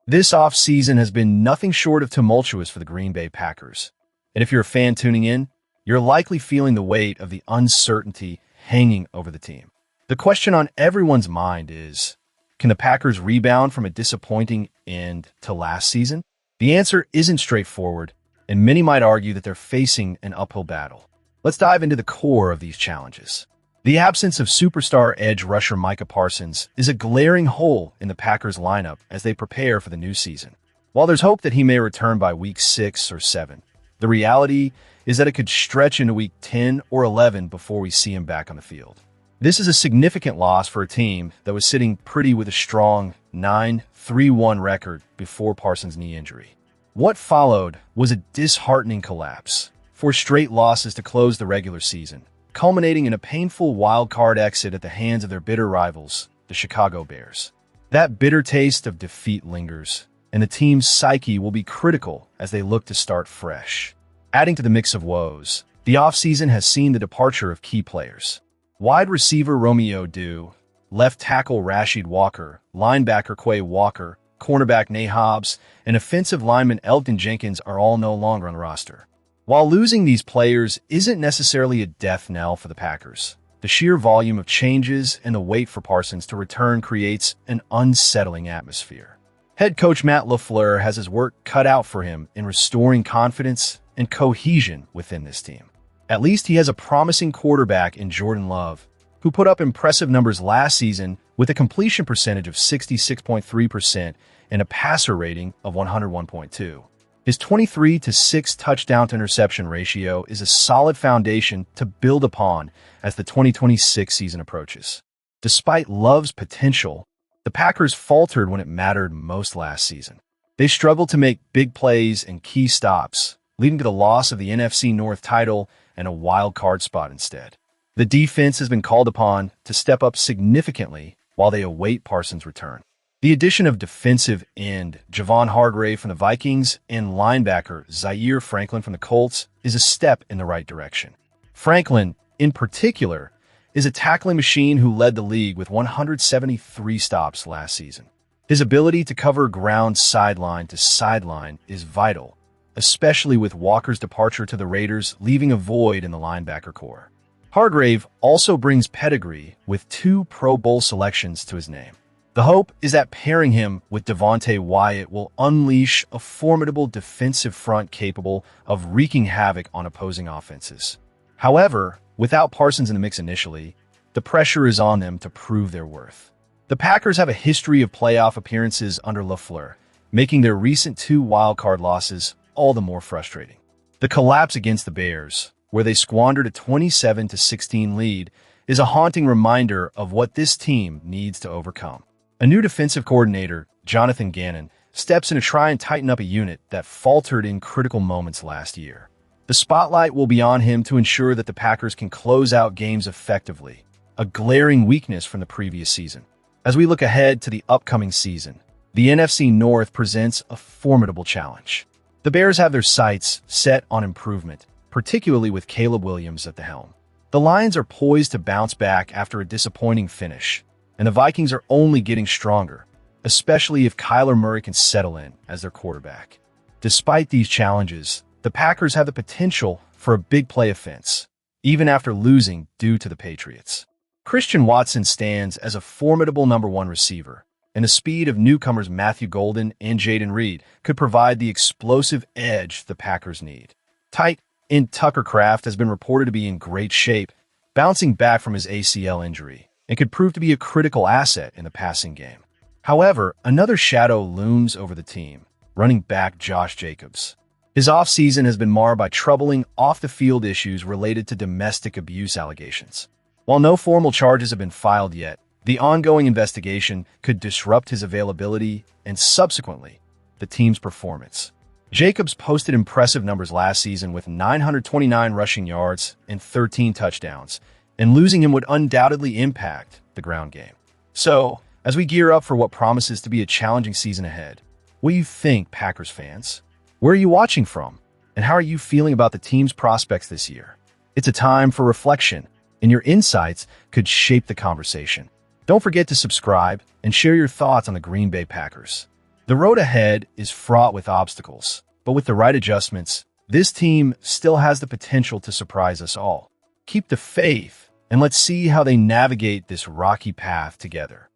This offseason has been nothing short of tumultuous for the Green Bay Packers. And if you're a fan tuning in, you're likely feeling the weight of the uncertainty hanging over the team. The question on everyone's mind is, can the Packers rebound from a disappointing end to last season? The answer isn't straightforward, and many might argue that they're facing an uphill battle. Let's dive into the core of these challenges. The absence of superstar edge rusher Micah Parsons is a glaring hole in the Packers lineup as they prepare for the new season. While there's hope that he may return by week 6 or 7, the reality is that it could stretch into week 10 or 11 before we see him back on the field. This is a significant loss for a team that was sitting pretty with a strong 9-3-1 record before Parsons' knee injury. What followed was a disheartening collapse. 4 straight losses to close the regular season, culminating in a painful wild-card exit at the hands of their bitter rivals, the Chicago Bears. That bitter taste of defeat lingers, and the team's psyche will be critical as they look to start fresh. Adding to the mix of woes, the offseason has seen the departure of key players. Wide receiver Romeo Doubs, left tackle Rasheed Walker, linebacker Quay Walker, cornerback Nate Hobbs, and offensive lineman Elgton Jenkins are all no longer on the roster. While losing these players isn't necessarily a death knell for the Packers, the sheer volume of changes and the wait for Parsons to return creates an unsettling atmosphere. Head coach Matt LaFleur has his work cut out for him in restoring confidence and cohesion within this team. At least he has a promising quarterback in Jordan Love, who put up impressive numbers last season with a completion percentage of 66.3% and a passer rating of 101.2. His 23-6 touchdown-to-interception ratio is a solid foundation to build upon as the 2026 season approaches. Despite Love's potential, the Packers faltered when it mattered most last season. They struggled to make big plays and key stops, leading to the loss of the NFC North title and a wild card spot instead. The defense has been called upon to step up significantly while they await Parsons' return. The addition of defensive end Javon Hargrave from the Vikings and linebacker Zaire Franklin from the Colts is a step in the right direction. Franklin, in particular, is a tackling machine who led the league with 173 stops last season. His ability to cover ground sideline to sideline is vital, especially with Walker's departure to the Raiders leaving a void in the linebacker core. Hargrave also brings pedigree with 2 Pro Bowl selections to his name. The hope is that pairing him with Devontae Wyatt will unleash a formidable defensive front capable of wreaking havoc on opposing offenses. However, without Parsons in the mix initially, the pressure is on them to prove their worth. The Packers have a history of playoff appearances under LaFleur, making their recent 2 wildcard losses all the more frustrating. The collapse against the Bears, where they squandered a 27-16 lead, is a haunting reminder of what this team needs to overcome. A new defensive coordinator, Jonathan Gannon, steps in to try and tighten up a unit that faltered in critical moments last year. The spotlight will be on him to ensure that the Packers can close out games effectively, a glaring weakness from the previous season. As we look ahead to the upcoming season, the NFC North presents a formidable challenge. The Bears have their sights set on improvement, particularly with Caleb Williams at the helm. The Lions are poised to bounce back after a disappointing finish, and the Vikings are only getting stronger, especially if Kyler Murray can settle in as their quarterback. Despite these challenges, the Packers have the potential for a big play offense, even after losing due to the Patriots. Christian Watson stands as a formidable number 1 receiver, and the speed of newcomers Matthew Golden and Jaden Reed could provide the explosive edge the Packers need. Tight end Tucker Kraft has been reported to be in great shape, bouncing back from his ACL injury, and could prove to be a critical asset in the passing game. However, another shadow looms over the team, running back Josh Jacobs. His offseason has been marred by troubling off-the-field issues related to domestic abuse allegations. While no formal charges have been filed yet, the ongoing investigation could disrupt his availability and, subsequently, the team's performance. Jacobs posted impressive numbers last season with 929 rushing yards and 13 touchdowns, and losing him would undoubtedly impact the ground game. So, as we gear up for what promises to be a challenging season ahead, what do you think, Packers fans? Where are you watching from? And how are you feeling about the team's prospects this year? It's a time for reflection, and your insights could shape the conversation. Don't forget to subscribe and share your thoughts on the Green Bay Packers. The road ahead is fraught with obstacles, but with the right adjustments, this team still has the potential to surprise us all. Keep the faith, and let's see how they navigate this rocky path together.